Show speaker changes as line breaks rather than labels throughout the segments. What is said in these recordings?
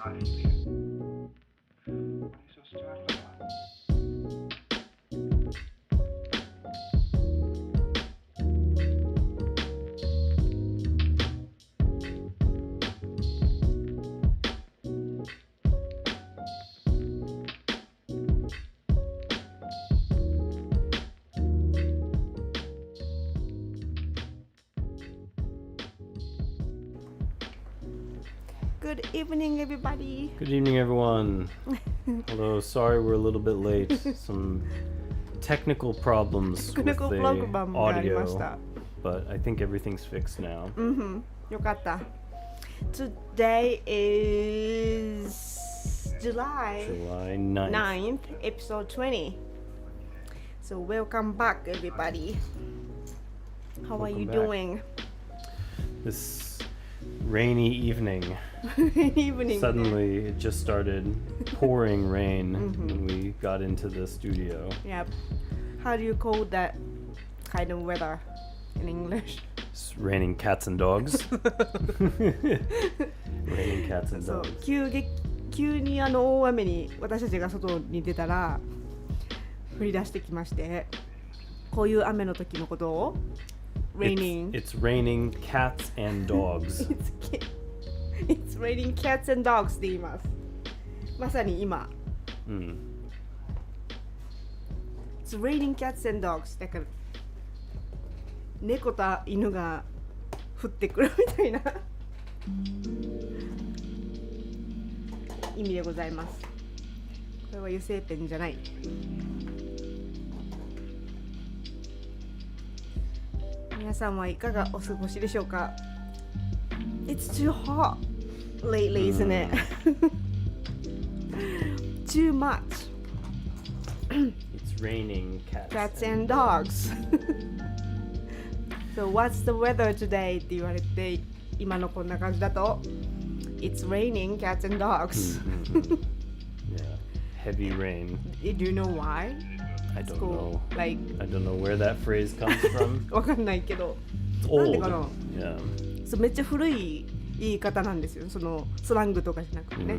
Good evening, everybody.
Good evening, everyone. Hello, sorry we're a little bit late. Some technical problems with the audio, but I think everything's fixed now.
よかった。Today is July 9th, episode 20. So welcome back, everybody. How are you doing?
This rainy evening. Suddenly it just started pouring rain when we got into the studio.
Yep. How do you call that kind of weather in English?
It's raining cats and dogs. Raining cats and dogs.
急に大雨に私たちが外に出たら降り出してきまして、こういう雨の時のことを raining.
It's raining cats and dogs.
It's raining cats and dogs って言います。まさに今。It's raining cats and dogs だから猫と犬が降ってくるみたいな意味でございます。これは油性ペンじゃない。皆さんはいかがお過ごしでしょうか？ It's too hot lately, isn't it? Too much.
It's raining
cats and dogs. So what's the weather today? って言われて今のこんな感じだと It's raining cats and dogs.
Yeah, heavy rain.
Do you know why?
I don't know.
Like
I don't know where that phrase comes from.
わかんないけど。
It's old.
なんでかな?
Yeah.
そうめっちゃ古い言い方なんですよ。そのスラングとかじゃなくてね。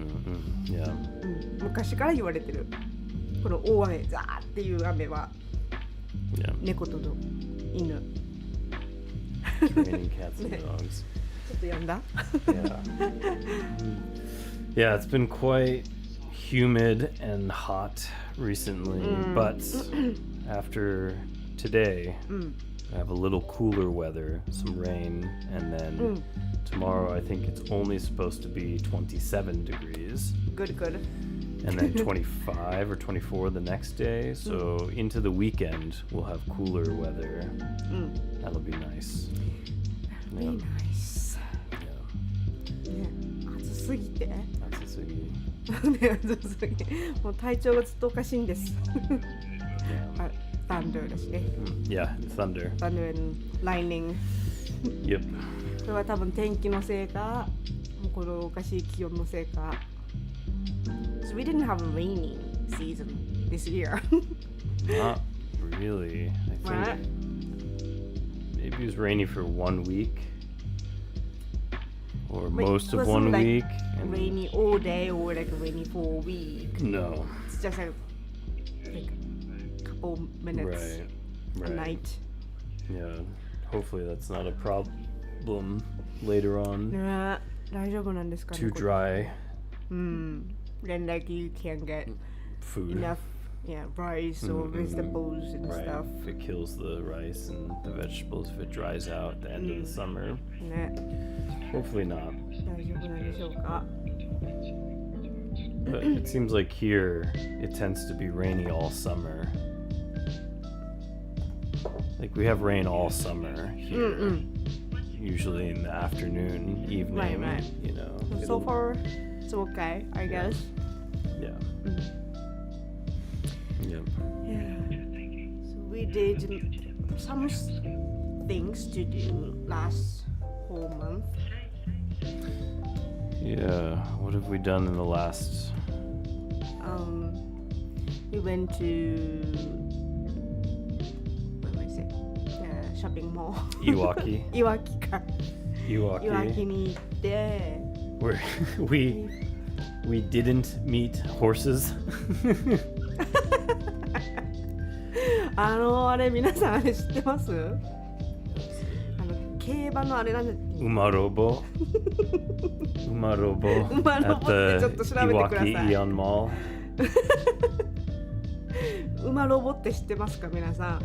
Yeah.
昔から言われてる。この大雨ザーっていう雨は、猫と犬。
Raining cats and dogs.
ちょっと読んだ?
Yeah, it's been quite humid and hot recently, but after today, I have a little cooler weather, some rain, and then tomorrow I think it's only supposed to be 27 degrees.
Good.
And then 25 or 24 the next day. So into the weekend, we'll have cooler weather. That'll be nice.
Be nice.
Yeah.
暑すぎて。
暑すぎ。
もう体調がずっとおかしいんです。Thunder だしね。
Yeah, thunder.
Thunder and lightning.
Yep.
これは多分天気のせいか、もうこのおかしい気温のせいか。So we didn't have a rainy season this year.
Not really. I think maybe it was rainy for 1 week. Or most of 1 week.
And rainy all day or like rainy for a week.
No.
It's just like a couple minutes a night.
Yeah. Hopefully that's not a problem later on.
ね、大丈夫なんですかね。
Too dry.
Then like you can't get
food.
Enough rice or vegetables and stuff.
It kills the rice and the vegetables if it dries out at the end of the summer.
ね。
Hopefully not.
大丈夫なんでしょうか?
But it seems like here it tends to be rainy all summer. Like we have rain all summer here. Usually in the afternoon, evening,
right.
You know.
So far, it's okay, I guess.
Yeah.
Yeah. So we did some things to do last whole month.
Yeah. What have we done in the last?
We went to shopping mall.
Iwaki.
いわきか。
Iwaki.
いわきに行って。
Where we we didn't meet horses.
あれ皆さんあれ知ってます？競馬のあれなんだっけ？
馬ロボ at the
ちょっと調べてください。
Iwaki Eon Mall.
馬ロボって知ってますか皆さん？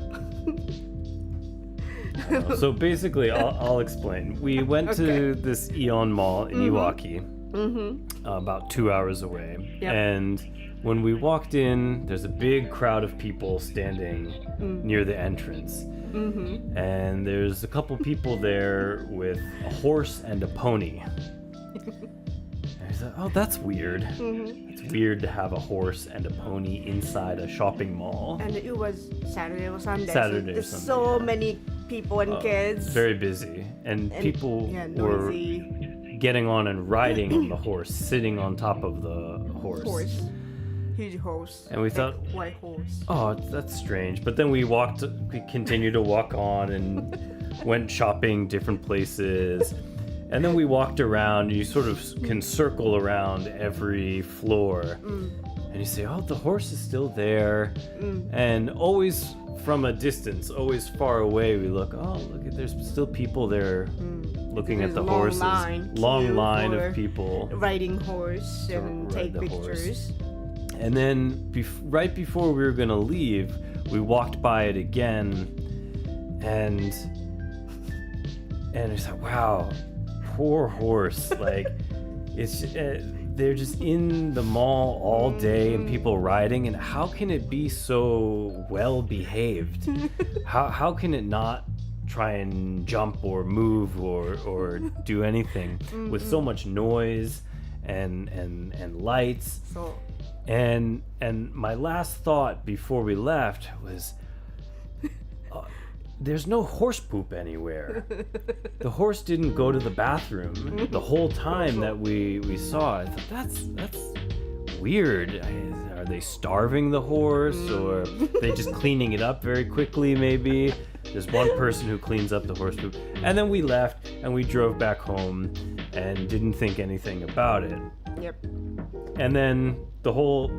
So basically, I'll explain. We went to this Eon Mall in Iwaki, about 2 hours away.
Yep.
And when we walked in, there's a big crowd of people standing near the entrance. And there's a couple people there with a horse and a pony. And I thought, oh, that's weird. It's weird to have a horse and a pony inside a shopping mall.
And it was Saturday or Sunday.
Saturday or
There's
Sunday,
so
yeah.
many people and kids.
Very busy. And people were
noisy.
getting on and riding on the horse, sitting on top of the horse.
Huge horse.
And we
like
thought,
white horse.
oh, that's strange. But then we continued to walk on and went shopping different places. And then we walked around. You sort of can circle around every floor. And you say, oh, the horse is still there. And always from a distance, always far away, we look, oh, look, there's still people there looking at the horses. Long line of people
riding horse and take pictures.
And then right before we were going to leave, we walked by it again. And I thought, wow, poor horse. Like, it's they're just in the mall all day and people riding, and how can it be so well behaved? how can it not try and jump or move or do anything with so much noise and lights?
So
And my last thought before we left was, there's no horse poop anywhere. The horse didn't go to the bathroom the whole time that we saw it. I thought, that's weird. Are they starving the horse, or are they just cleaning it up very quickly maybe? There's one person who cleans up the horse poop. And then we left and we drove back home and didn't think anything about it.
Yep.
And then the whole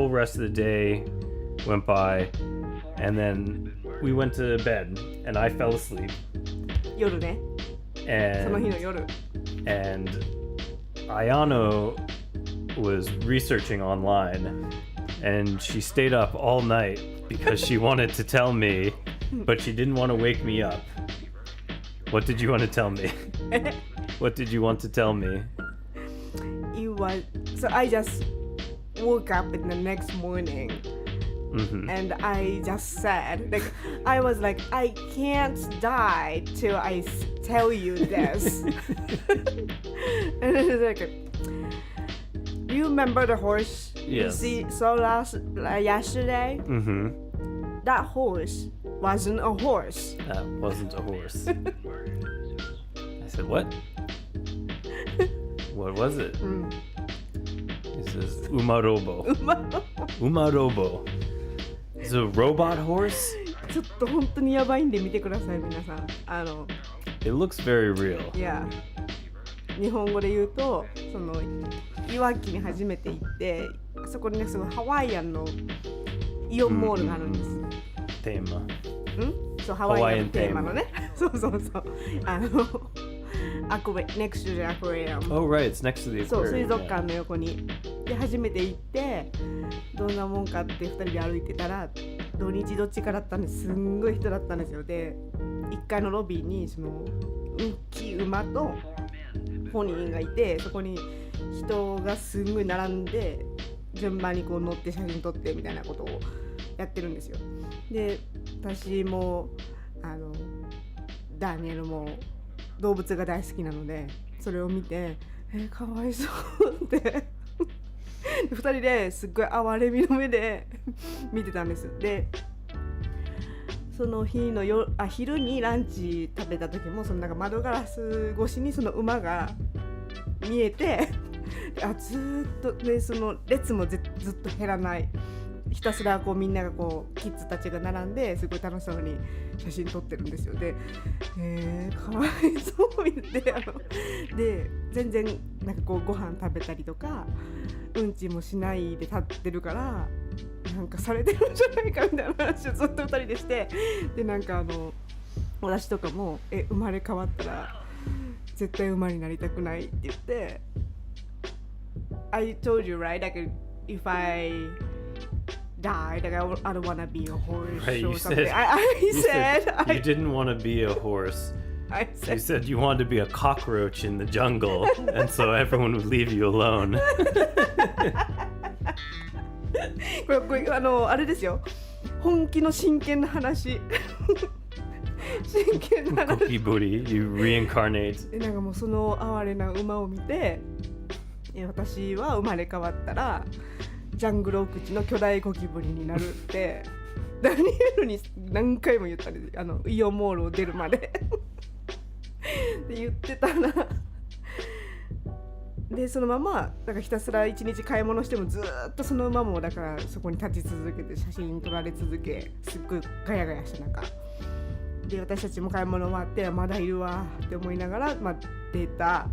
rest of the day went by, and then we went to bed, and I fell asleep.
夜ね。その日の
And
夜。
and Ayano was researching online, and she stayed up all night because she wanted to tell me, but she didn't want to wake me up. What did you want to tell me? What did you want to tell me?
So I just woke up in the next morning and I just said, like, I was like, I can't die till I tell you this. And it was like, do you remember the horse
Yes.
you saw yesterday? That horse wasn't a horse.
That wasn't a horse. I said, what? What was it? It says Umarobo. Umarobo. It's a robot horse?
ちょっと本当にやばいんで見てください皆さん。
It looks very real.
Yeah. 日本語で言うと、そのいわきに初めて行って、そこにねすごいハワイアンのイオンモールがあるんです。
テーマ。
そうハワイアンテーマのね。そうそうそう。next to the aquarium.
Oh right, it's next to the aquarium.
そう水族館の横に。で初めて行ってどんなもんかって2人で歩いてたら土日どっちかだったんですんごい人だったんですよ。で1階のロビーにその大きい馬とポニーがいてそこに人がすんごい並んで順番にこう乗って写真撮ってみたいなことをやってるんですよ。で私もダニエルも動物が大好きなのでそれを見てかわいそうって2人ですっごい哀れみの目で見てたんです。でその日の昼にランチ食べた時もそのなんか窓ガラス越しにその馬が見えてずっとでその列もずっと減らないひたすらこうみんながこうキッズたちが並んですごい楽しそうに写真撮ってるんですよ。で、かわいそうにで全然なんかこうご飯食べたりとかうんちもしないで立ってるからなんかされてるんじゃないかみたいな話をずっと2人でして、でなんか私とかも生まれ変わったら絶対馬になりたくないって言って、I told you right, like if I die, like I don't want to be a horse
Right,
or
you
something.
said,
I said
you didn't want to be a horse.
I
You
said
said you wanted to be a cockroach in the jungle, and so everyone would leave you alone.
これあれですよ、本気の真剣な話真剣な話
Cookie booty, you reincarnate.
なんかもうその哀れな馬を見て、私は生まれ変わったらジャングル奥地の巨大ゴキブリになるってダニエルに何回も言ったんです、イオンモールを出るまでって言ってたら、でそのままだからひたすら一日買い物してもずっとその馬もだからそこに立ち続けて写真撮られ続け、すっごいガヤガヤした中で私たちも買い物終わってまだいるわって思いながら、出た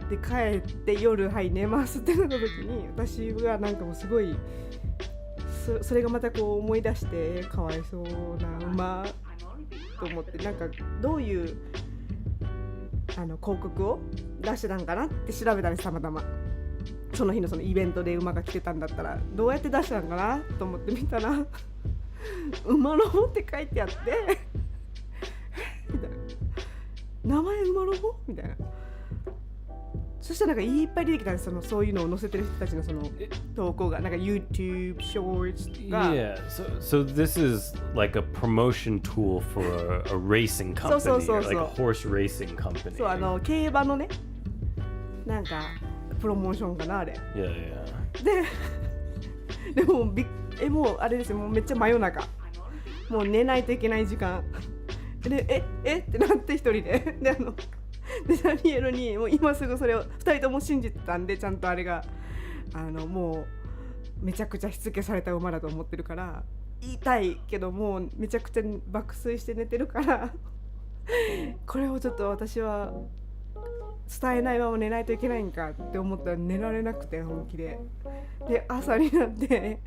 で帰って夜はい寝ますってなった時に私がなんかもうすごい それがまたこう思い出してかわいそうな馬と思って、なんかどういう広告を出してたんかなって調べたんです。たまたまその日のそのイベントで馬が来てたんだったらどうやって出したんかなと思って見たら馬ロボって書いてあってみたいな、名前馬ロボみたいな。そしたらなんかいっぱい出てきたんです、そういうのを載せてる人たちのその投稿がなんか YouTube Shorts とか。
Yeah, so this is like a promotion tool for a racing company,
そうそうそうそう
like a horse racing company.
そう競馬のねなんかプロモーションかなあれ。
Yeah, yeah.
でももうあれですよ、もうめっちゃ真夜中、もう寝ないといけない時間でってなって一人ででダニエルにもう今すぐそれを2人とも信じてたんで、ちゃんとあれがもうめちゃくちゃしつけされた馬だと思ってるから言いたいけどもうめちゃくちゃ爆睡して寝てるからこれをちょっと私は伝えないまま寝ないといけないんかって思ったら寝られなくて本気で朝になって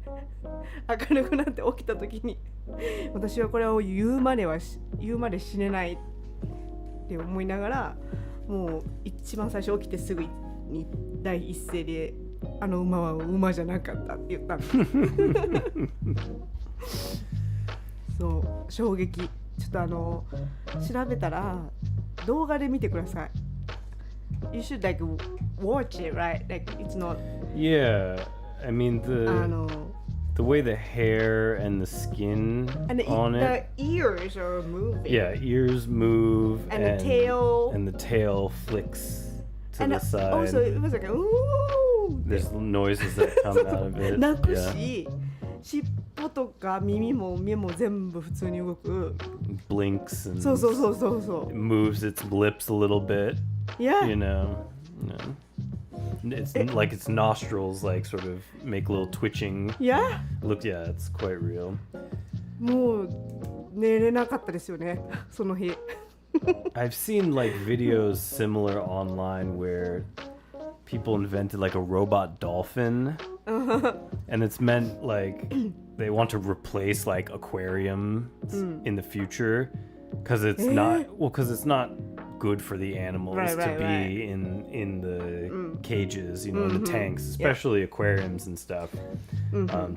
明るくなって起きた時に私はこれを言うまで死ねないって思いながら、もう一番最初起きてすぐに第一声で馬は馬じゃなかったって言ったのそう衝撃。ちょっと調べたら動画で見てください。 You should like watch it, right? Like it's not.
Yeah, I mean the way the hair and the skin
and
on it.
The ears are moving.
Yeah, ears move
and the tail.
And the tail flicks to the side.
Also, it was like ooh.
There's noises that come out of it.
鳴くし、尻尾とか耳も目も全部普通に動く。
Blinks and
そう。
It moves its lips a little bit.
Yeah.
You know. It's like its nostrils like sort of make a little twitching.
Yeah.
Yeah, it's quite real.
もう寝れなかったですよね、その日。
I've seen like videos similar online where people invented like a robot dolphin, and it's meant like they want to replace like aquariums in the future because it's not good for the animals to be in the cages, in the tanks, especially aquariums and stuff.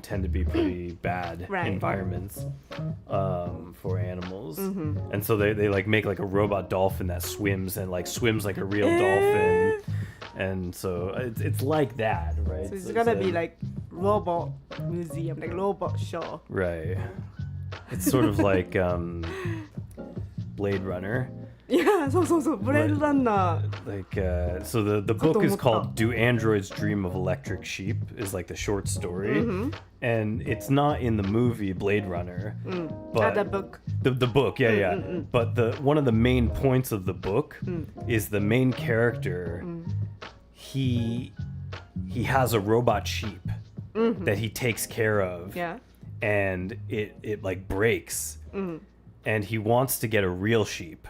Tend to be pretty bad environments for animals, and so they like make like a robot dolphin that swims like a real dolphin, and so it's like that, right?
So it's gonna be like robot museum, like robot show,
right? It's sort of like Blade Runner.
Yeah, so Blade Runner.
Like so the book is called Do Androids Dream of Electric Sheep is like the short story, and it's not in the movie Blade Runner, but
the book.
The book, yeah. But one of the main points of the book is the main character. He has a robot sheep that he takes care of.
Yeah.
and it like breaks,
うん
and he wants to get a real sheep.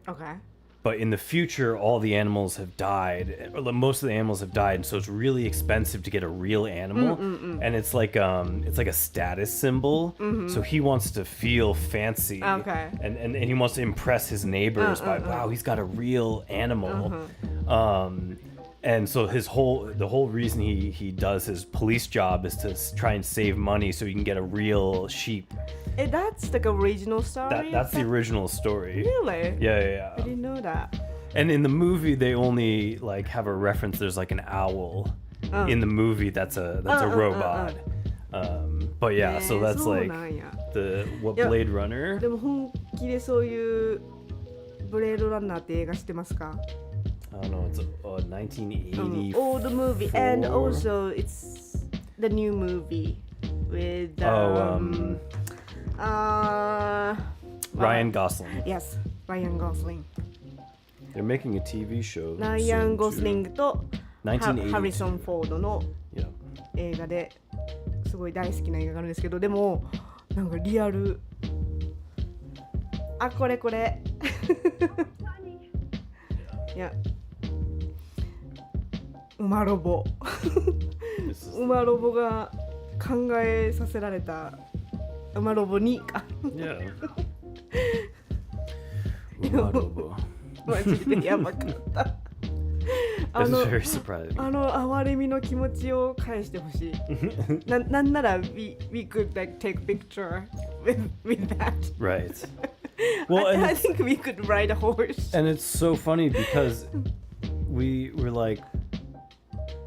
Okay.
But in the future, all the animals have died. Or most of the animals have died, and so it's really expensive to get a real animal. And it's like a status symbol. So he wants to feel fancy.
Okay.
And he wants to impress his neighbors by, wow, he's got a real animal. And so the whole reason he does his police job is to try and save money so he can get a real sheep.
That's like original story?
That's the original story.
Really?
Yeah.
I didn't know that.
And in the movie, they only like have a reference. There's like an owl in the movie. That's a robot. But yeah, so that's
そう
like
なんや
what Blade Runner.
でも本気でそういうブレードランナーって映画知ってますか
I don't know. It's 1984.
Old movie and also it's the new movie with
Ryan Gosling.
Yes, Ryan Gosling.
They're making a TV show.
ライアン・ゴスリングとハ
1982.
リソン・フォードの
Yeah.
映画ですごい大好きな映画があるんですけど、でもなんかリアルこれいや馬ロボ馬ロボが考えさせられた馬ロボ2か
Yeah. Umarobo.
マジでやばかった
That's very surprising.
哀れみの気持ちを返してほしいなんなら we could like take picture with that
Right. Well,
I think we could ride a horse
and it's so funny because we were like,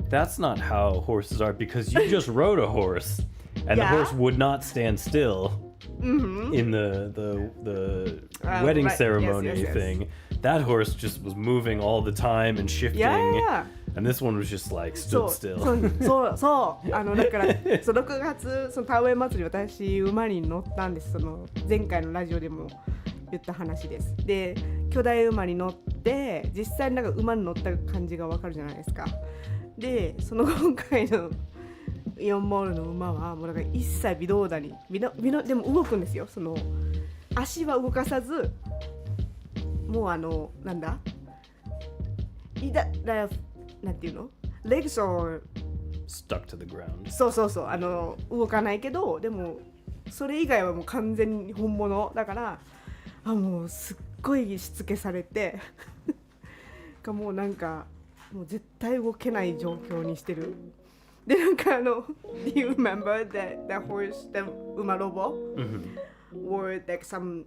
that's not how horses are, because you just rode a horse and the horse would not stand still in the wedding
right.
ceremony
Yes.
thing. That horse just was moving all the time and shifting.
Yeah.
And this one was just like stood still.
そうだからそう6月その田植え祭り私馬に乗ったんです。その前回のラジオでも言った話です。で巨大馬に乗って実際になんか馬に乗った感じがわかるじゃないですか。でその今回のイオンモールの馬はもうなんか一切微動だにでも動くんですよ。その足は動かさずもうなんだなんていうの legs are
Stuck to the ground.
そう動かないけどでもそれ以外はもう完全に本物だからもうすっごいしつけされてもうなんかもう絶対動けない状況にしてるでなんかDo you remember the horse the 馬ロボ、or like some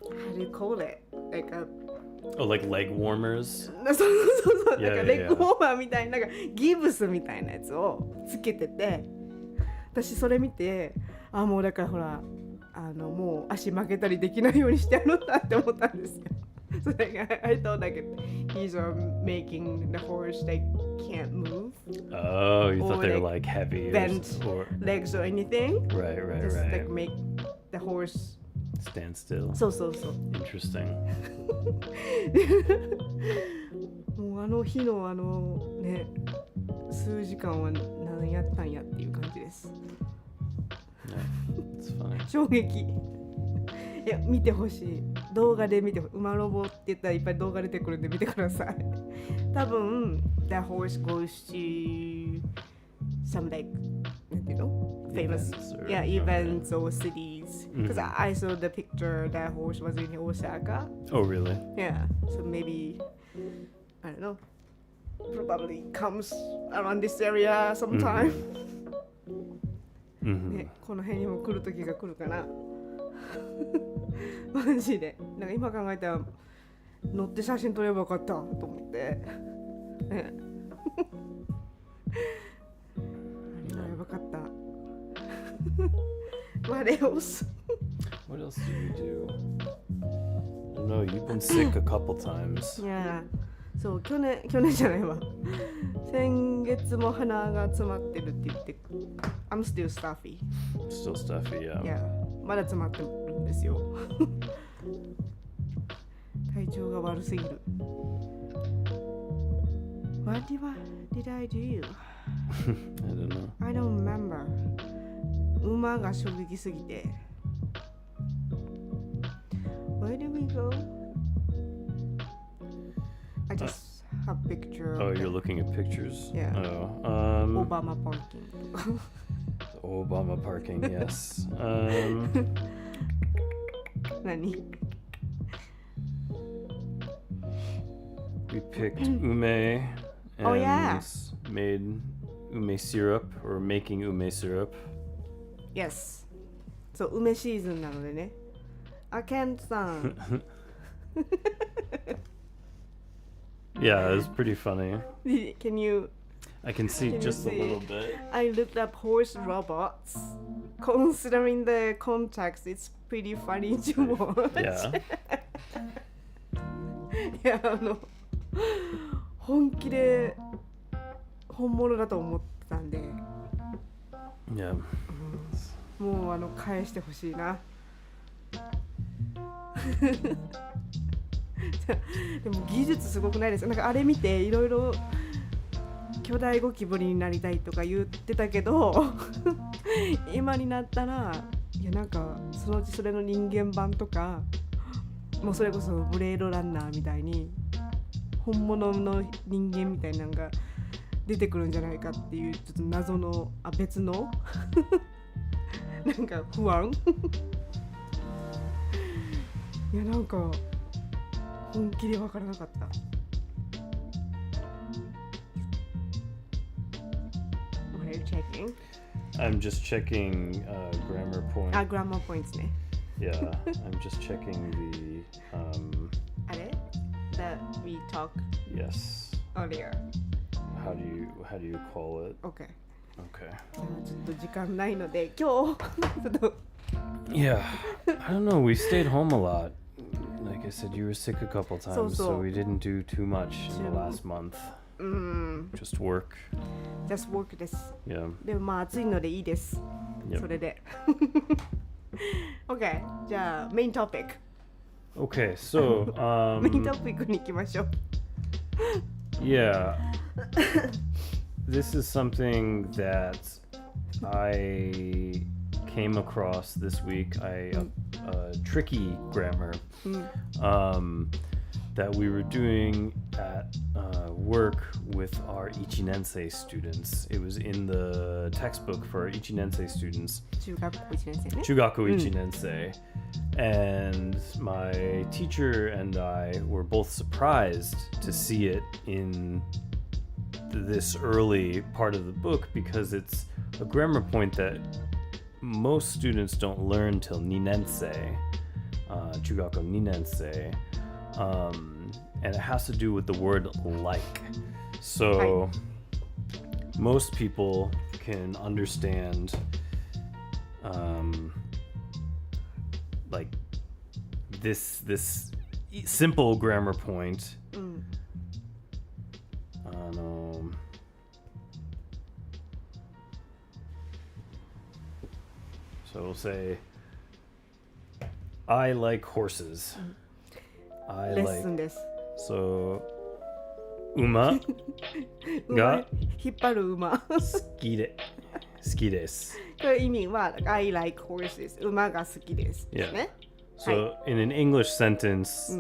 how do you call it like a
Oh, like leg warmers?
そうなんか
Yeah,
レッグウォーマーみたいななんかギブスみたいなやつをつけてて私それ見てもうだからほらもう足曲げたりできないようにしてやろうなって思ったんですよそれが I thought like he's making the horse like can't move
Oh, you thought
or
they were
like
like heavy
bent
or
legs or anything
Right.
just like make the horse
Stand still.
そう
Interesting.
もう日のね数時間は何やったんやっていう感じです
Yeah, it's funny.
衝撃いや見てほしい動画で見てほしい馬ロボって言ったらいっぱい動画出てくるんで見てください多分 The horse goes to some like famous events or cities because I saw the picture that horse was in Osaka.
Oh, really?
Yeah, so maybe I don't know, probably comes around this area sometime. ね、この辺にも来る時が来るかなマジでなんか今考えたら乗って写真撮ればよかったと思ってねやばかった What else?
What else did we do? I don't know, you've been sick a couple times.
Yeah. そう去年じゃないわ先月も鼻が詰まってるって言って I'm still stuffy.
Still stuffy, yeah.
Yeah. まだ詰まってるんですよ体調が悪すぎる What did I do?
I don't know.
I don't remember. 馬が衝撃すぎて。Where do we go? I just have picture.
Oh, you're looking at pictures?
Yeah.
Oh,
Obama parking とか。
Obama parking, yes.
何
We picked ume and
Oh, yeah.
made ume syrup, or making ume syrup.
Yes. そう、梅シーズンなのでね。ケントさん。
Yeah, it was pretty funny.
Can you?
I can see
Can you
just a
see?
little bit.
I looked up horse robots. Considering the context, it's pretty funny to watch.
Yeah.
いや、本気で本物だと思ってたんで、
Yeah.
もう返してほしいな。でも技術すごくないですか？なんかあれ見ていろいろ巨大ゴキブリになりたいとか言ってたけど今になったらいやなんかそのうちそれの人間版とかもうそれこそブレードランナーみたいに本物の人間みたいなのが出てくるんじゃないかっていうちょっと謎の別のなんか不安いやなんか本気で分からなかった。What are you checking?
I'm just checking grammar points.
Grammar points ね。
Yeah, I'm just checking the.
あれ That we talked
Yes.
earlier.
How do you call it?
Okay.
Okay.
じゃあちょっと時間ないので今日ちょっと
Yeah, I don't know. We stayed home a lot. Like I said, you were sick a couple times, so we didn't do too much in the last month. Just work.
Just work です。
Yeah.
でもまあ暑いのでいいです。
Yep.
それで。OK。じゃあメイントピック。
Okay, so
メイントピックに行きましょう。
Yeah. This is something that I came across this week. Tricky grammar that we were doing at work with our Ichinensei students. It was in the textbook for our Ichinensei students.
中学校1年生ね。
Chugaku Ichinensei. And my teacher and I were both surprised to see it in this early part of the book because it's a grammar point that most students don't learn till ninensei, Chugaku ninensei, and it has to do with the word like. So most people can understand like this simple grammar point. So we'll say, I like horses. I
レッ
like
スンです。
so uma が
引っ張る馬。
好きです。
これ意味は I like horses 馬が好きです。
Yeah.
ね。
So in an English sentence,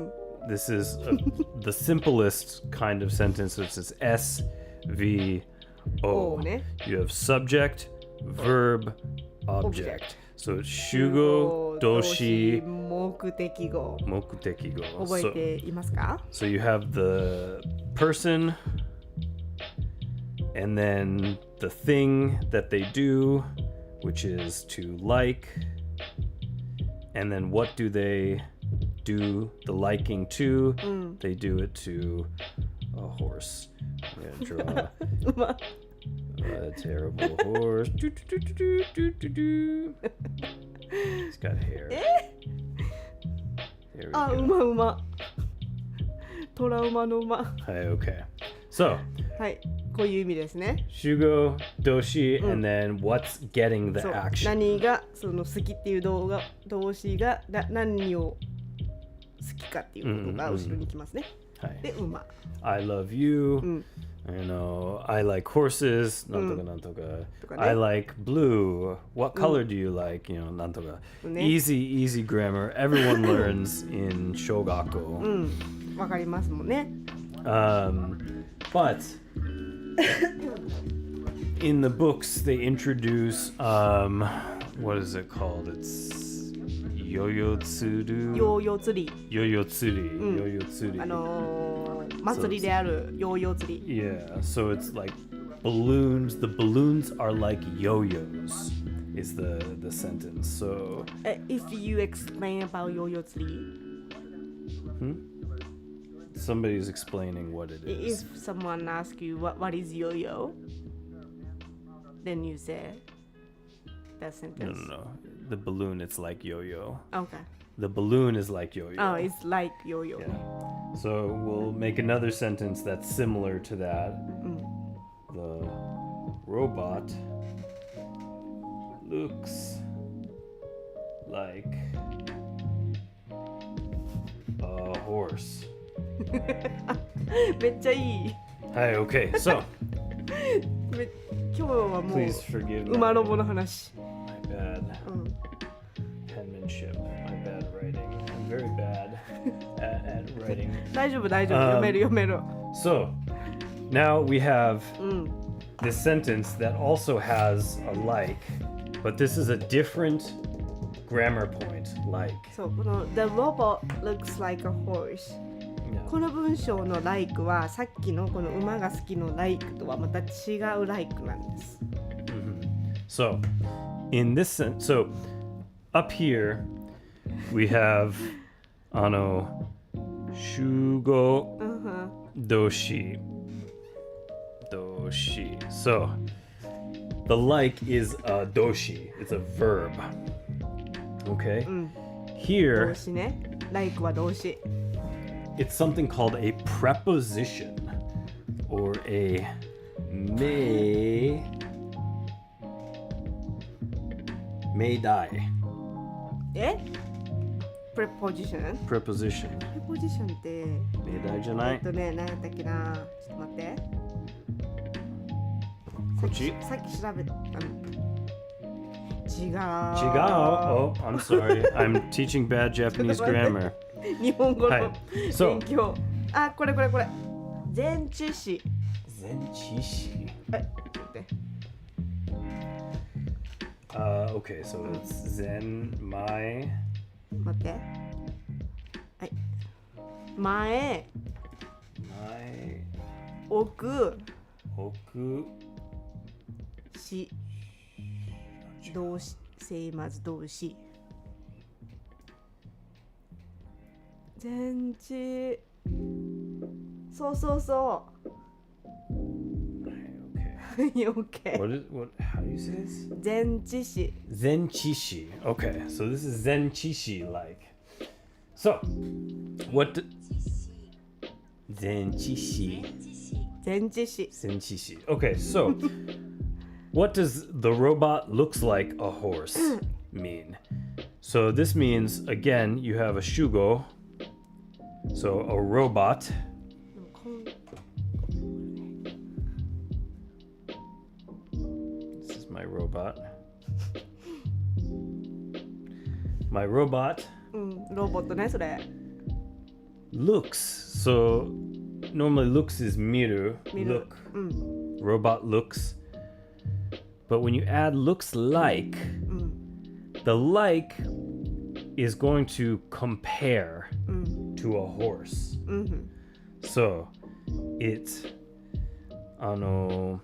this is the simplest kind of sentence, which is SVO.
おーね。
You have subject, verb, object. So it's shugo, doshi,
目的語。
mokutekigo.
覚えていますか？
So you have the person, and then the thing that they do, which is to like, and then what do they do the liking to? They do it to a horse. I'm gonna draw
馬。
a terrible horse. Do, do, do, do, do, do, do. He's got hair. There we
あ、
go.
馬。トラウマの馬。
Hi, okay. So,
はい。こういう意味ですね。
Shugo, Doshi, and then what's getting the
そう
action?
何がその好きっていう動詞が何を好きかっていうことが後ろに来ますね。で馬
I love you、
うん、
I like horses、なんとかなんとか、I like blue. What color do you like? なんとか、
ね、
easy grammar. Everyone learns in 小学校。
うん、わかりますもんね。
But in the books they introduce what is it called? It's ヨーヨー釣り。
ヨーヨー釣り。
ヨーヨー釣り。ヨーヨー釣り。
祭りであるヨーヨー釣り。
Yeah, so it's like balloons. The balloons are like yo-yos. Is the sentence. So
if you explain about yo-yo 釣り.
Somebody's explaining what it is.
If someone asks you what is yo-yo, then you say that sentence.
No. The balloon, it's like yo-yo.
Okay.
The balloon is like yo-yo.
Oh, it's like yo-yo.
Yeah. So we'll make another sentence that's similar to that. The robot looks like a horse.
めっちゃいい。
Hi, okay. So,
今日はもう
please forgive
馬
my
ロボの話。
bad penmanship, my bad writing. I'm very bad at writing.
大丈夫読める。
So, now we have this sentence that also has a like, but this is a different grammar point, like.
そう、この The robot looks like a horse。この文章の like はさっきのこの馬が好きの like とはまた違う like なんです。
So, in this sense, so up here we have shugo doshi. So, the like is a doshi. It's a verb. Okay? Here,
動詞ね。like は動詞。
it's something called a preposition or a meidai.
preposition?
Preposition.
preposition って
meidai じゃない？
何やったっけな。ちょっと待って。
こっち？
さっき調べた。違う。
Oh, I'm sorry. I'm teaching bad Japanese grammar.
日本語の
はいそう
勉強。あ、これ。前置詞。
前置詞。
ちょっと待って。
Okay, so it's zen, my.
待って。はい。前、奥、し、動詞、same as 動詞。前置。そう。Okay.
How do you say this?
前置詞。
Zenchishi. Okay, so this is zenchishi like. So, what? Zenchishi. Okay, so what does the robot looks like a horse mean? So this means, again, you have a shugo. So a robot. This is my robot. My robot
ロボットね、それ。
looks. So normally looks is miru. Look. Robot looks. But when you add looks like, the like is going to compare to a horse. So it's
何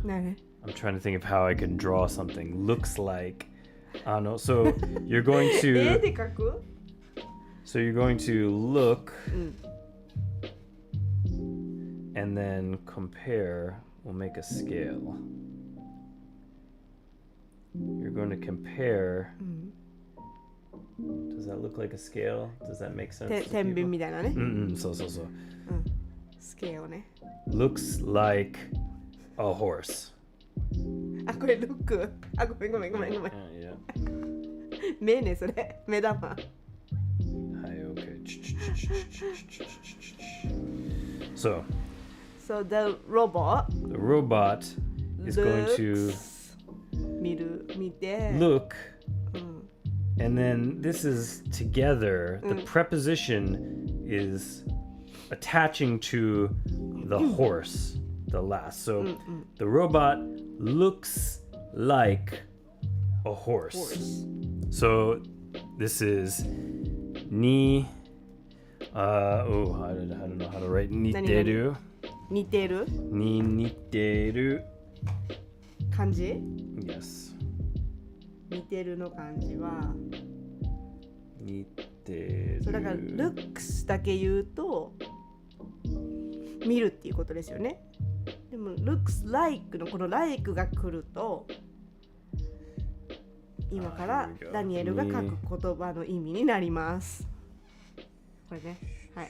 I'm trying to think of how I can draw something. Looks like. So you're going to
で書く
So you're going to look and then compare. We'll make a scale. You're going to compare. Does that look like a scale? Does that make sense?
天秤みたいなね。
そう。
スケールをね。
Looks like a horse.
あ、これルック。あ、ごめん。
Yeah.
目ね、それ。目玉。
Hi, okay. So
So the robot
the robot is going to
見て
look, and then this is together. The preposition is attaching to the horse, the last. So the robot looks like a horse. So this is ni. I don't know how to write niteru.
似てる
Ni niteru.
感じ
Yes.
似てるの漢字は
Niteru.
そうだから looks だけ言うと見るっていうことですよね。でも looks like のこの like が来ると今からダニエルが書く言葉の意味になります。これね、はい。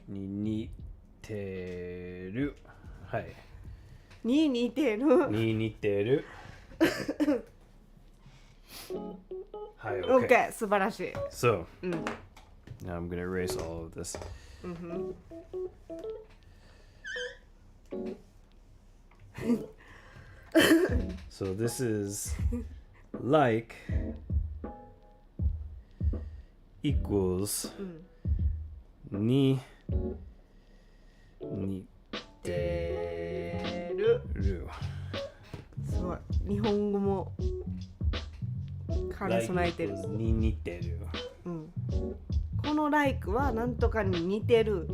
に似てる。はい。
に似てる。
に似てる。はい、
OK、
OK。
素晴らしい。
So, now I'm gonna erase all of this. So this is like equalsに似てる。
すごい。日本語も兼ね備えてる。
Like equals に似てる。
この like はなんとかに似てるっ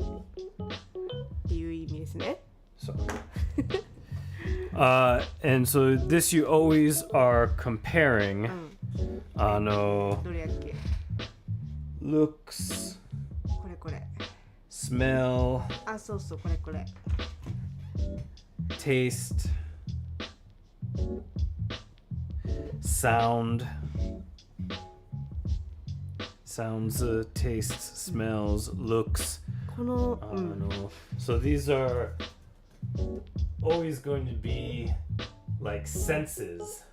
ていう意味ですね。
So, and so this you always are comparing,
どれやっけ
looks,
これこれ。
smell,
あ、そうそう、これこれ。
taste, sound, sounds, tastes, smells, looks.
この、
So these are always going to be like senses.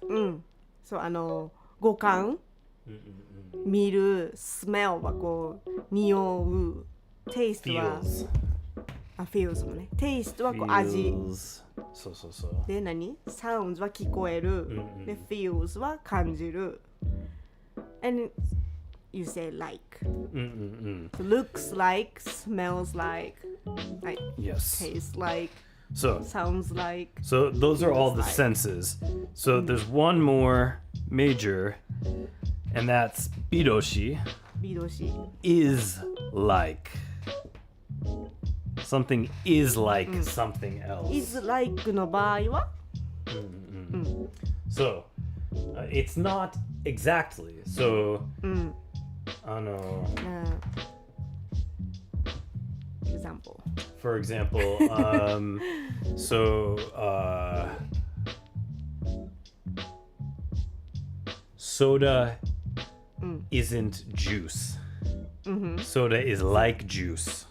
そう五感、見る、smell はこう匂う、taste は feels もね、taste はこう味。
そうそうそう。
で何 sounds は聞こえる、で feels は感じる。And you say like. Looks like, smells like,
Yes.
tastes like,
So
sounds like.
So those are all the
Feels
senses. So there's one more major, and that's bidoshi.
美動詞
Is like. Something is like something else.
is like の場合は
So it's not exactly. So
example.
for example, soda isn't juice. Soda is like juice,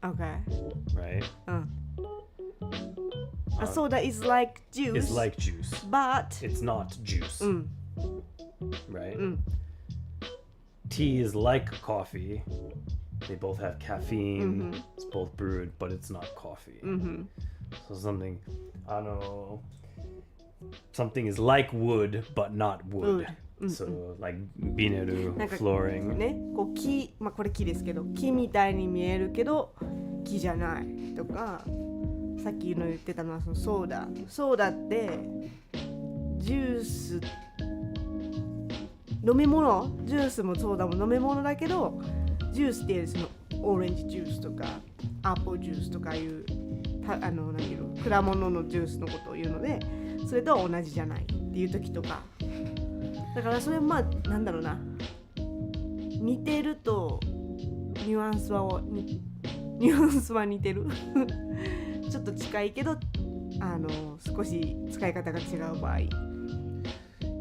Okay.
right?
A soda is like juice,
It's like juice.
but
It's not juice, right? Tea is like coffee. They both have caffeine. It's both brewed, but it's not coffee. So something, I don't know. Something is like wood, but not wood. So like bineru
なんか
flooring.
ね、こう木、まあこれ木ですけど、木みたいに見えるけど木じゃないとか、さっきの言ってたのはそのソーダ。ソーダってジュース、飲み物、ジュースもソーダも飲み物だけど、ジュースってそのオレンジジュースとかアップルジュースとかいうなんていうの、果物のジュースのことを言うので、それとは同じじゃないっていう時とか。だからそれまあなんだろうな、似てるとニュアンスは似てるちょっと近いけど少し使い方が違う場合、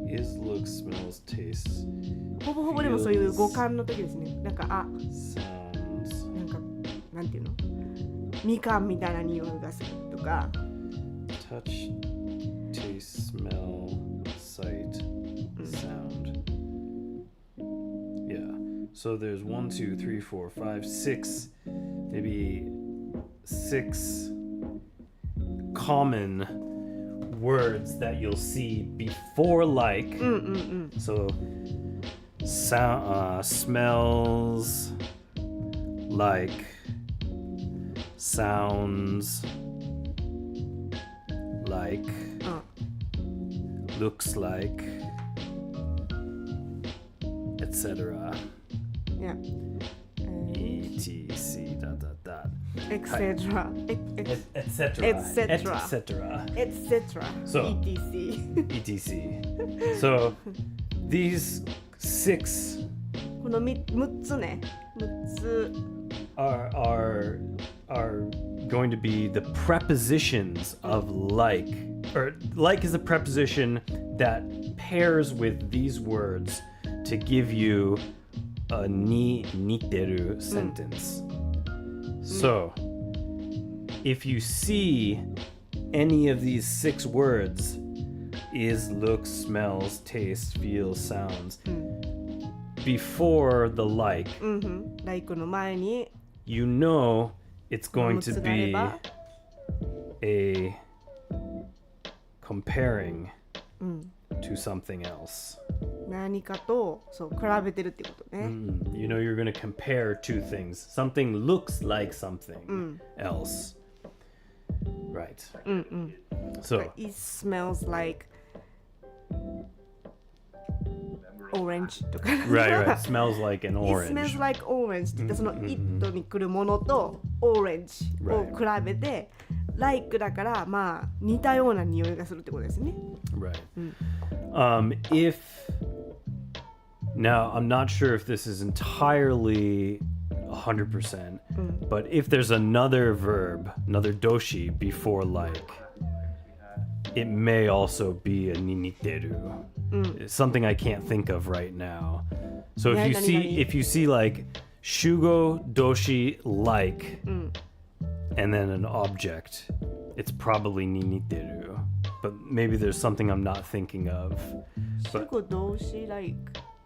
Is, looks, smells, tastes.
ほぼほぼでもそういう五感の時ですね。なんか
Sounds.
なんかなんていうの、みかんみたいな匂いがするとか、
Touch, taste, smell, sight, sound. So there's 1, 2, 3, 4, 5, 6, maybe 6 common words that you'll see before like. So sound, smells like, sounds like, looks like, etc.
Yeah.
etc. dot dot dot.
Etc.
etc.
etc. etc.
So
etc.
etc. So these 6
この6つね。6つ
are going to be the prepositions of like, or like is a preposition that pairs with these words to give you a niteru sentence. So if you see any of these 6 words, is, looks, smells, tastes, feels, sounds, before the like,
like の前に
you know it's going to be a comparing to something else.
何かとそう比べてるってことね。
You know you're going to compare two things. Something looks like something else. Right. So
It smells like orange とか。
right. Smells like an
It
orange.
smells like orange って言ったその it に来るものと orange を比べて like だからまあ似たような匂いがするってことですね。
Right. If now, I'm not sure if this is entirely 100%, but if there's another verb, another doshi before like, it may also be a niniteru. It's something I can't think of right now. So if you see like shugo doshi like, and then an object, it's probably niniteru. But maybe there's something I'm not thinking of. But
主語動詞 like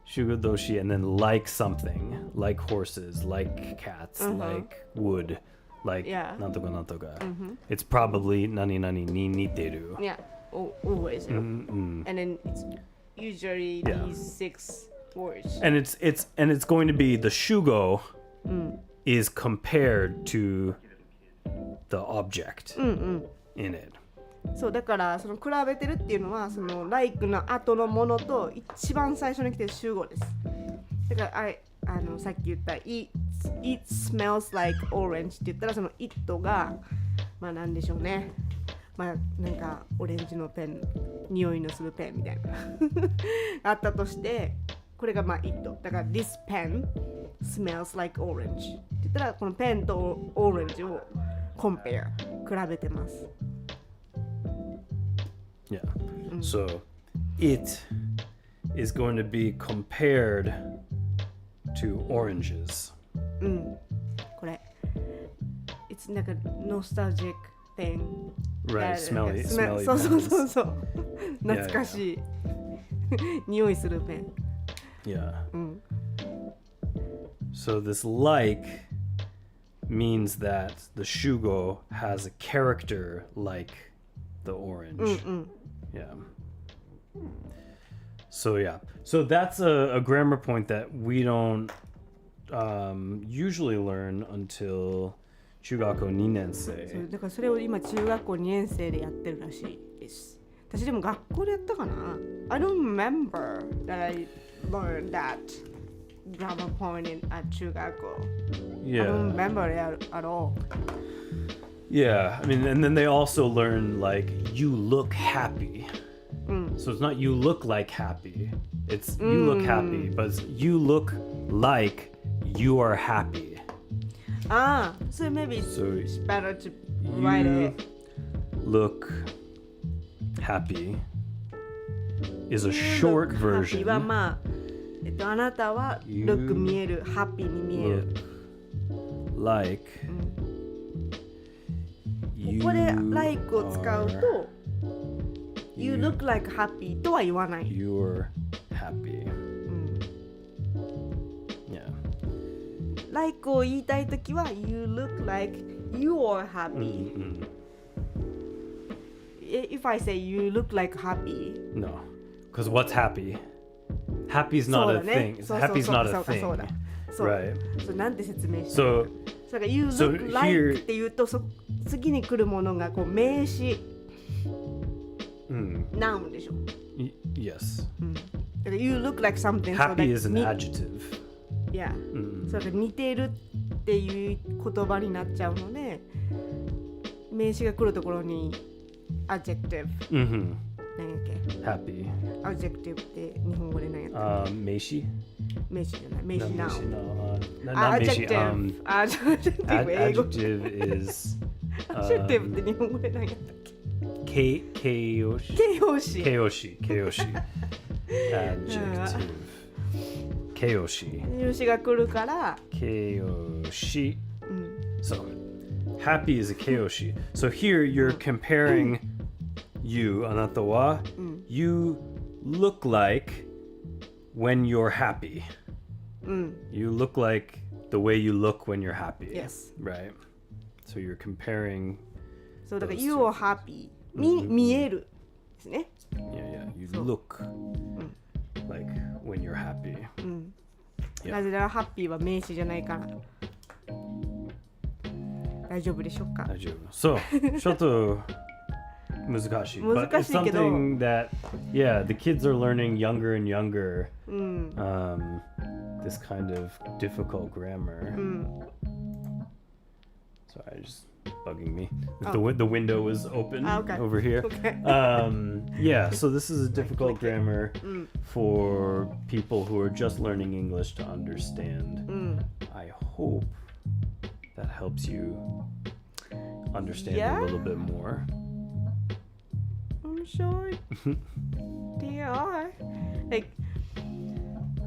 shugo doshi and then like something, like horses, like cats, like wood, like nantoka nantoka. It's probably nani nani ni niteru.
yeah always and then it's usually these 6 words.
And it's going to be the shugo is compared to the object in it.
そうだからその比べてるっていうのはその like の後のものと一番最初に来てる集合です。だからさっき言った it smells like orange って言ったらその it がまあなんでしょうね。まあなんかオレンジのペン、匂いのするペンみたいなあったとしてこれがまあ it だから this pen smells like orange って言ったらこのペンとオレンジを compare 比べてます。
Yeah. So it is going to be compared to oranges.
これ It's like a nostalgic thing.
Right, smelly
そう
pens.
そう懐かしい匂いするペン。
Yeah. So this like means that the shugo has a character like the orange. Yeah. So that's a grammar point that we don't usually learn until 中学校2年生。
だからそれを今中学校2年生でやってるらしいです。私でも学校でやったかな I don't remember that I learned that grammar point at 中学校
Yeah.
I don't remember it at all.
Yeah, I mean, and then they also learn like you look happy. So it's not you look like happy. It's you look happy, but it's you look like you are happy.
So maybe it's
So
better to write
you
it.
look happy is a short version.
Happy はまあ、あなたは look 見える happy に見える。
Look like
ここで like を使うと You look like happy とは言わない。
you're happy. Yeah.
like を言いたいときは You look like you are happy、If I say you look like happy
No, because what's happy? Happy's not a thing. Happy's not a thing.
そう
Right.
そうなんて説明して
So
だから You look like
here-
って言うと次に来るものがこう名詞、noun でしょ、
yes.
だから You look like something
Happy is an
に
adjective.
Yeah、それが似てるっていう言葉になっちゃうので名詞が来るところに adjective、何やっけ
Happy.
adjective って日本語で何やった
Meishi?
名詞じゃない名詞
No,
noun
meishi, no. Not meishi.
adjective 英語
Adjective is
adjective って日本語で何やったっけ
Keiyoshi.
形容詞
Keiyoshi. Adjective. Keiyoshi.
形容詞が来るから
Keiyoshi. So, happy is a keiyoshi. So here you're comparing you, anata wa, you look like when you're happy. You look like the way you look when you're happy.
Yes.
Right. So you're comparing.
そうだから You are happy に見えるですね
Yeah. You look like when you're happy.
なぜならハッピーは名詞じゃないから大丈夫でしょうか
So, ちょっと難しい But it's
難しいけど
something that, yeah, the kids are learning younger and younger. This kind of difficult grammar. Sorry, just bugging me. The window was open over here.
Okay.
Yeah, so this is a difficult grammar for people who are just learning English to understand. I hope that helps you understand a little bit more.
I'm sure they are like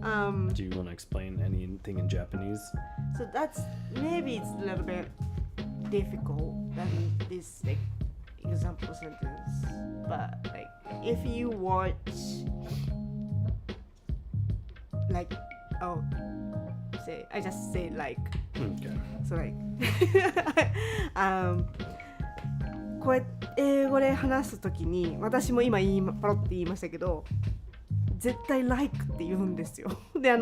Do you want to explain anything in Japanese?
so that's maybe it's a little bit difficult than this like example sentence but like if you watch like say I just say like
Okay.
so like こうやって英語で話すときに私も今パロって言いましたけど絶対 like って言うんですよで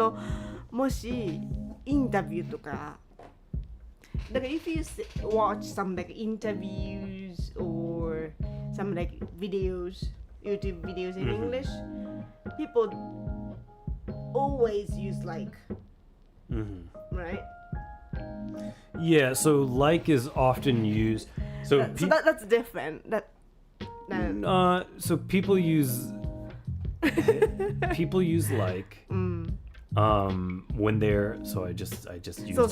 もしインタビューとかだから if you watch some like interviews or some like videos YouTube videos in English people always use like right
Yeah, so like is often used. So
that's different
so people use like when they're so I just used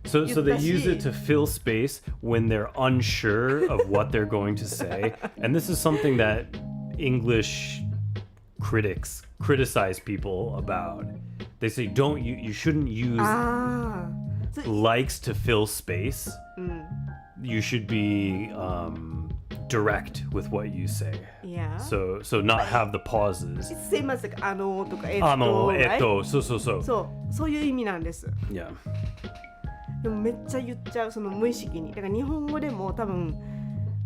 so they use it to fill space when they're unsure of what they're going to say, and this is something that English critics criticize people about. They say you shouldn't use likes to fill space. You should be direct with what you say.
Yeah.
So not have the pauses.
It's same as like とか
right?
そういう意味なんです。
Yeah.
でもめっちゃ言っちゃうその無意識に。だから日本語でも多分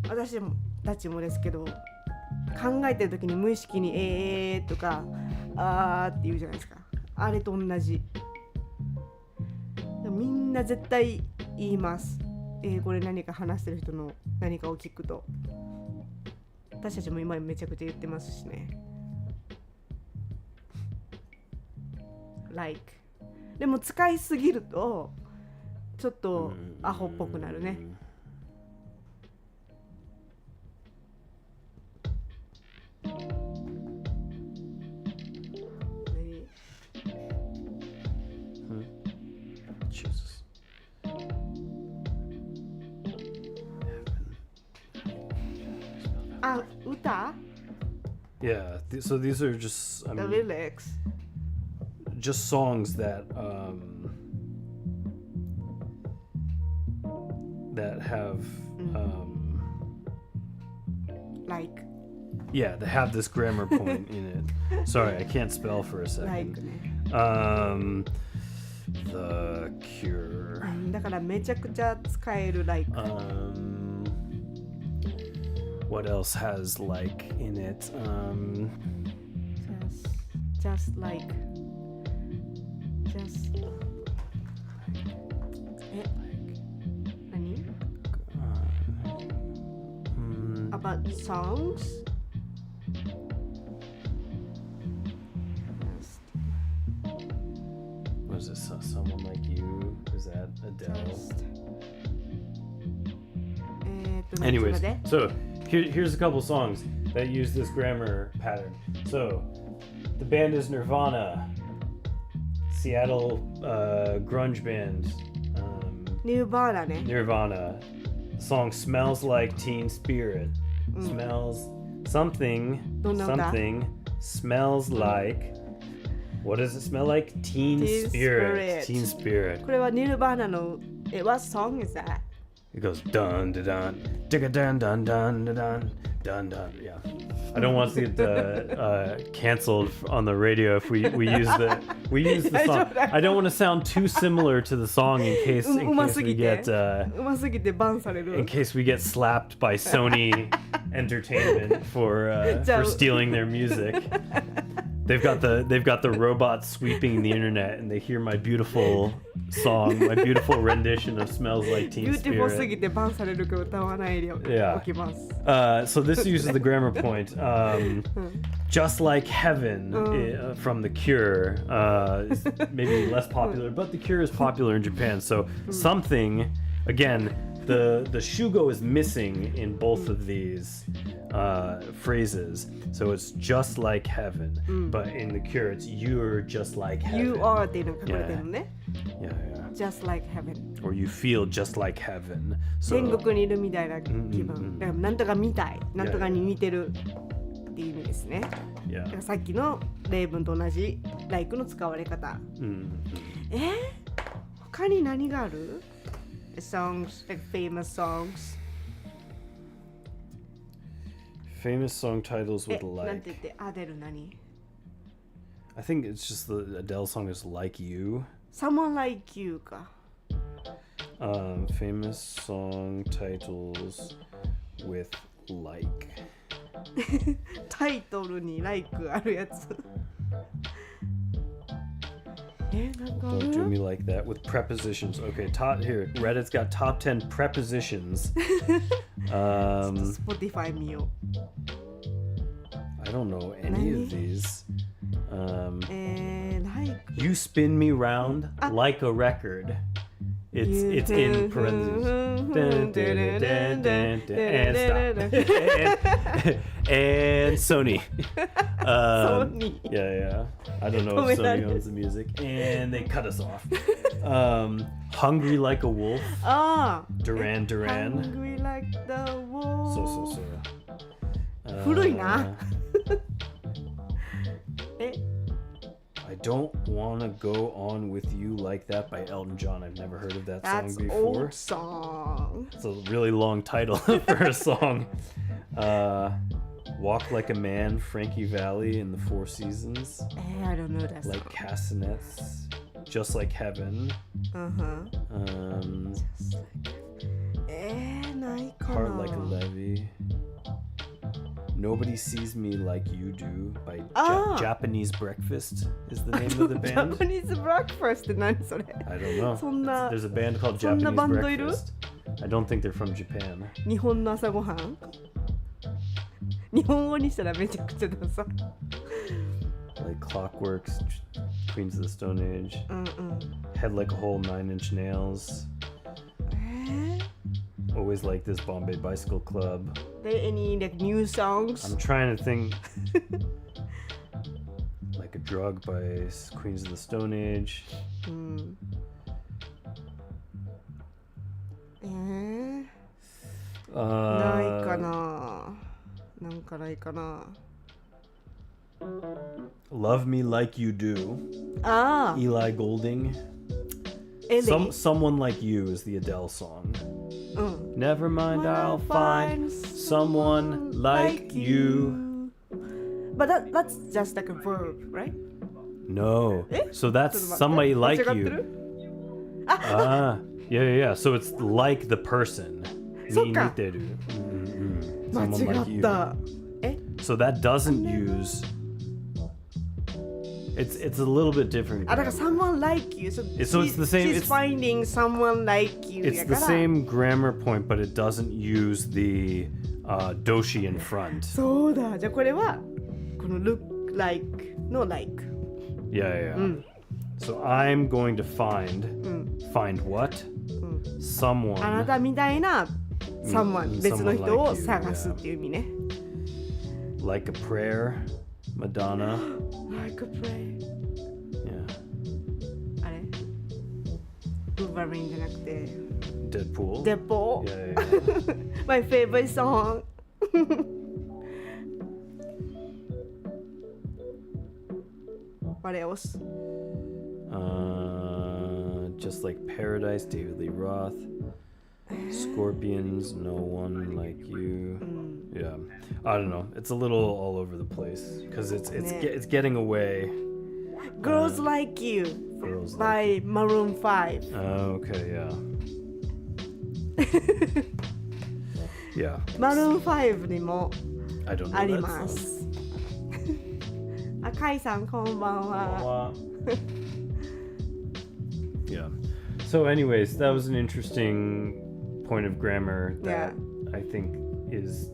私たちもですけど考えてる時に無意識にとかって言うじゃないですか。あれと同じ。でもみんな絶対言います。英語で何か話してる人の何かを聞くと。私たちも今めちゃくちゃ言ってますしね。like でも使いすぎるとちょっとアホっぽくなるね。
Jesus.
Uta?
Yeah. So these are just
The lyrics.
Just songs that have
like.
Yeah, they have this grammar point in it. Sorry, I can't spell for a second.
Like.
The Cure.
だからめちゃくちゃ使える like
What else has like in it?
just like 何 about songs?
Was it Someone Like You? Is that Adele? Anyways, so here's a couple songs that use this grammar pattern. So the band is Nirvana, Seattle grunge band.
Nirvana ね
Nirvana. The song Smells Like Teen Spirit. Smells something smells like. What does it smell like? Teen Spirit. Teen Spirit.
これは Nirvana の What song is that?
It goes dun dun dun dun dun dun dun dun dun dun. Yeah, I don't want to get canceled on the radio if we use the song. I don't want to sound too similar to the song in case we get
うますぎてバンされる
in case we get slapped by Sony Entertainment for stealing their music. They've got the robots sweeping the internet, and they hear my beautiful song, my beautiful rendition of "Smells Like Teen
Beautiful
Spirit."
すぎてバンされるか歌わないでお
Yeah.
きます
So this uses the grammar point. Just Like Heaven from The Cure is maybe less popular, but The Cure is popular in Japan. So something, again, the shugo is missing in both of these phrases. So it's just like heaven, but in The Cure it's you're just like heaven.
You are っていうのが書かれてるのね
Yeah, yeah.
Just like heaven
Or you feel just like heaven. So
天国にいるみたいな気分だからなんとかみたいなんとかに似てるっていう意味ですね
yeah.
だからさっきの例文と同じ like の使われ方他に何がある songs, like famous songs
Famous song titles with
なんて
like.
言ってアデル何
I think it's just the Adele song is Like You.
Someone Like You か
Famous song titles with like.
タイトルに like あるやつなんかあ
Don't do
る
me like that with prepositions. Okay, here. Reddit's got top 10 prepositions.
Spotify 見よ
I don't know any of these.
うlike
You spin me round like a record. It's in parentheses. Dun, dun, dun, dun, dun, and stop. And Sony.
Sony.
Yeah. I don't know if Sony owns the music. And they cut us off. Hungry Like a Wolf. Duran Duran.
Hungry Like the Wolf
So.
古いな
I don't wanna go on with you like that by Elton John. I've never heard of that
That's
song before.
old song.
It's a really long title for a song. Walk Like a Man, Frankie Valli and the Four Seasons.
I don't know that song.
Like Castanets, Just Like Heaven.
Just like ないかな
Heart Like a Levee. Nobody Sees Me Like You Do by Japanese Breakfast is the name of the band.
Japanese Breakfast って何それ
I don't know.
そんな
There's a band called
そんな
Japanese
バンドいる
Breakfast. I don't think they're from Japan.
日本の朝ごはん日本語にしたらめちゃくちゃダサ
Like Clockworks, Queens of the Stone Age. Head Like a Hole, 9 Inch Nails. Always Like This, Bombay Bicycle Club.
There any like new songs?
I'm trying to think. Like a Drug by Queens of the Stone Age.
ないかななんかないかな
Love Me Like You Do. Eli Golding. Someone Like You is the Adele song. Never mind, I'll find someone like you.
But that's just like a verb, right?
No. So that's somebody like you. Yeah. So it's like the person.
そっか。
似てる。
間
Someone
違
like
っ
you.
た。
So that doesn't use. It's a little bit different.
だから someone like you. So
it's the same.
She's finding someone like you.
It's the same grammar point, but it doesn't use the doshi in front.
そうだ。じゃあこれはこの look like の like.
Yeah. So I'm going to find what? Someone.
あなたみたいな someone 別の人を
like you,
探すっていう意味ね。
Like a prayer, Madonna.
Like a prayer.
Yeah.
あれ？ウーバーリンじゃなくて
Deadpool.
Deadpool. My favorite song. What else?
Just like Paradise, David Lee Roth. Scorpions, No One Like You. Yeah, I don't know. It's a little all over the place because it's getting away.
Girls Like You
Girls
by
Like
Maroon 5.
Okay, yeah.
Maroon 5にも
I don't know
あり
that
ま
song.
す。赤井さんこんばんは。
Yeah. So, anyways, that was an interesting point of grammar that I think is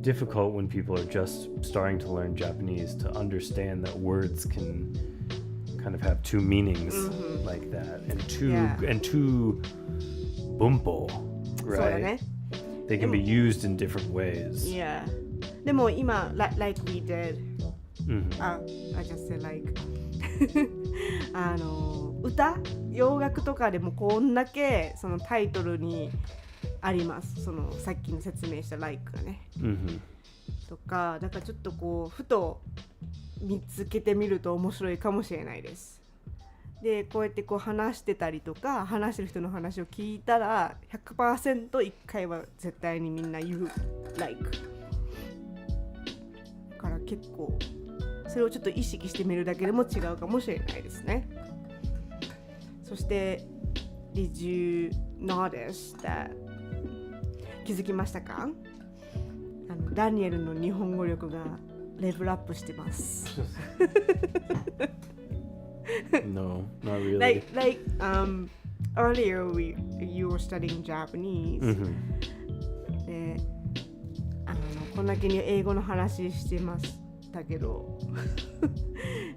difficult when people are just starting to learn Japanese to understand that words can kind of have two meanings like that and two bumpo,
そうだ
right?
ね。
They can be used in different ways.
Yeah. でも今 like we did. I just said like 歌洋楽とかでもこんだけそのタイトルにあります。そのさっきの説明した like がね。とかだからちょっとこうふと見つけてみると面白いかもしれないです。でこうやってこう話してたりとか話してる人の話を聞いたら 100% 一回は絶対にみんな言う like だから結構それをちょっと意識してみるだけでも違うかもしれないですね。そして Did you notice that 気づきましたか？ダニエルの日本語力がレベルアップしてます。
No, not really.
Like earlier you were studying Japanese. でこんだけに英語の話してましたけど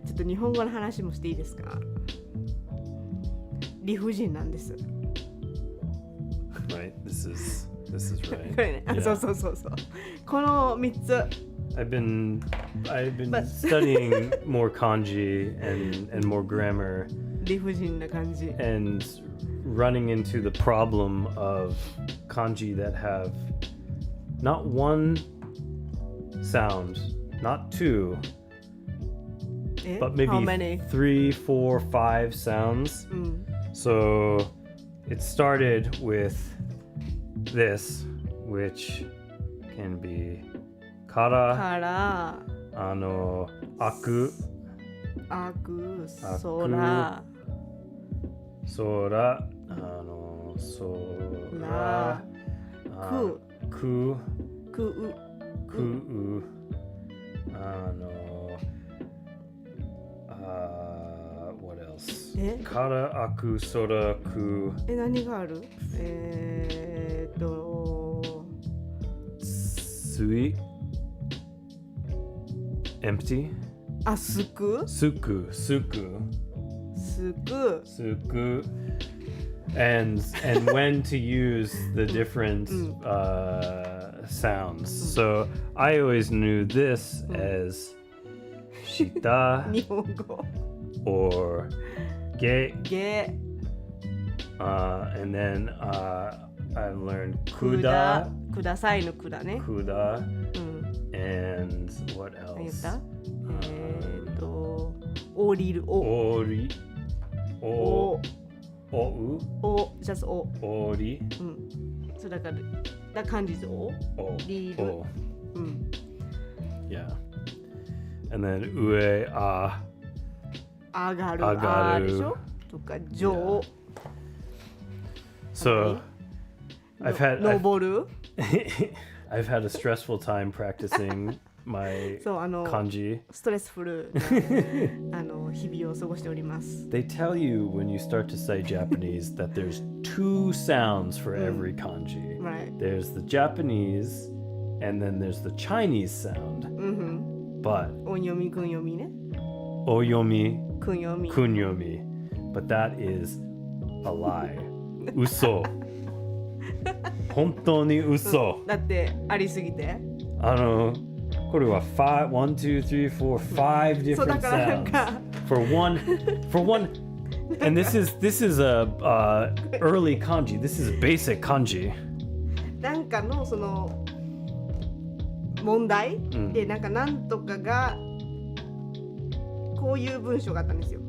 ちょっと日本語の話もしていいですか？理不尽なんです。
Right, this is right.
これね、そう。この3つ。
I've been studying more kanji and more grammar
理不尽な感じ
and running into the problem of kanji that have not one sound, not two, but maybe
How many?
3, 4, 5 sounds. So it started with this, which can be kara,
から
aku,
あく、
あく
そら、
sora, sora,
く、
ku,
くう、
ku, what else?
え
Kara, aku, sora, ku,
何がある
sui, empty,
あ、すく
suku,
すく
and when to use the different sounds. So I always knew this as shita
日本語
or ge,
げ
and then I learned
くだ
kuda,
くださいのくだね
kuda,
うん
and what
何言っ
else?
た降りるお
Ori,
お
ou,
おじゃあお
ori,
うんそうだから感じでお
o,
リール
o.
うん
Yeah. And then ue,
上がる
上がる
あでしょとか上
So I've had
登る
I've had a stressful time practicing my
そう
kanji.
ストレスフルな日々を過ごしております。
They tell you when you start to say Japanese that there's two sounds for every kanji.
Right.
There's the Japanese and then there's the Chinese sound. But
音読み訓読みね
oyomi,
訓読み
kunyomi. But that is a lie. Uso. 本当に嘘。
だってありすぎて
これは5 1 2 3 4 5
そうだ
different
からなん
sounds
か
for one and this is a early kanji. This is basic kanji.
なんかのその問題、でなんかなんとかがこういう文章があったんですよ。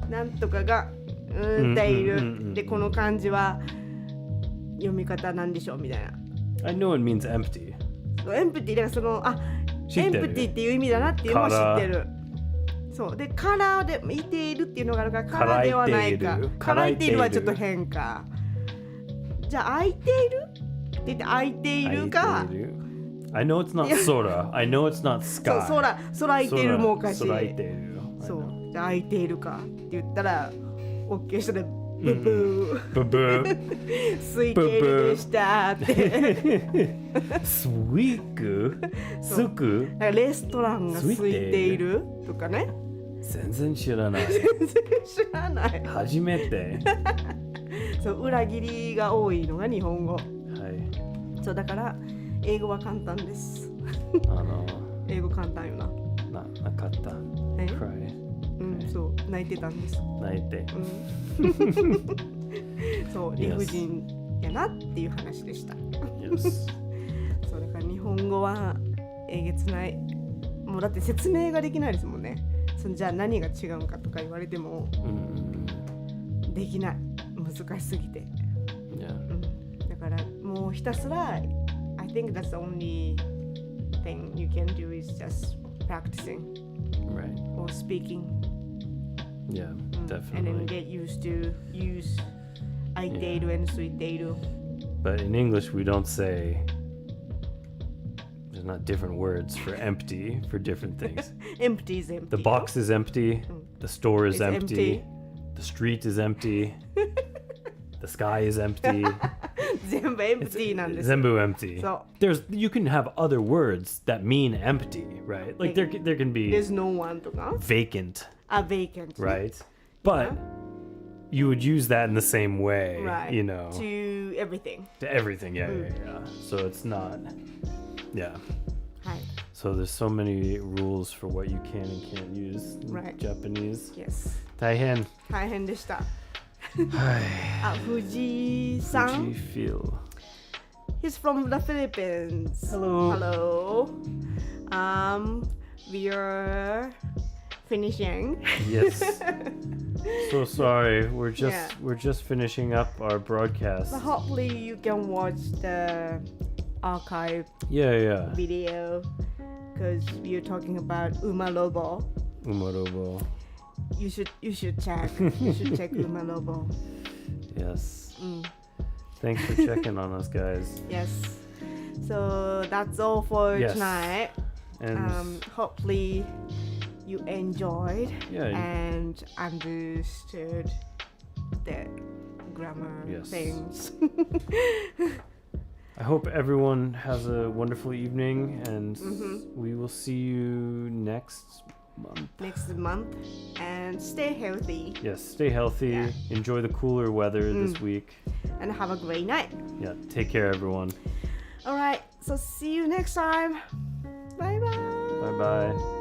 なんとかがっている、でこの漢字は読み方なんでしょうみたいな。
I know it means empty.
エンプティだからその
知ってる
エンプティっていう意味だなっていうのは知ってる。そうでカラーでいているっていうのがあるからカラーではないか。空いているはちょっと変か。じゃあ空いているって言って空いているか。
I know it's not sora. I know it's not
そう
sky.
空空いているもおかしい。
空いている。
そうじゃあ空いているかって言ったら OK したらブブー。
ブブー。
空いているでしたって。
スイクスク
なんかレストランが空いているとかね。
全然知らない。
全然知らない。
初めて。
そう裏切りが多いのが日本語。
はい。
そうだから英語は簡単です。英語簡単よな。
なかった。
え
Cry.
そう泣いてたんです。
泣いて。
そう理不尽やなっていう話でした。
Yes.
そうだから日本語はえげつない。もうだって説明ができないですもんね。じゃあ何が違うんかとか言われてもできない。難しすぎて。だからもうひたすら I think that's the only thing you can do is just practicing
Right.
or speaking.
Yeah,
And then
definitely.
get used to use 空いている and 空いている。
But in English, we don't say. There's not different words for empty for different things.
Empty is empty.
The box is empty. The store is
It's
empty.
empty.
The street is empty. The sky is empty.
全部 empty なんです。
Zenbu empty.
So-
You can have other words that mean empty, right? Like there can be
There's no one とか
vacant,
vacant.
right? But you would use that in the same way,
Right.
you know,
To everything.
to everything. Yeah. So it's not, yeah.
はい。
So there's so many rules for what you can and can't use in
Right.
Japanese.
Yes.
大変。
大変でした。
はい。
藤井さん。
Fujifil.
He's from the Philippines.
Hello.
Hello. We are finishing.
Yes. So sorry. We're just finishing up our broadcast.
But hopefully you can watch the archive
Yeah.
video because we are talking about Umalobo.
Umarobo.
You should check. You should check Umalobo.
Yes. Thanks for checking on us, guys.
Yes. So that's all for
Yes.
tonight.
And
Hopefully you enjoyed
Yeah.
and understood the grammar
Yes.
things.
I hope everyone has a wonderful evening, and we will see you next month.
Next month, and stay healthy
Yes, stay healthy.
Yeah.
Enjoy the cooler weather this week.
and have a great night.
Yeah, take care, everyone.
All right, so see you next time. Bye bye.
Bye bye.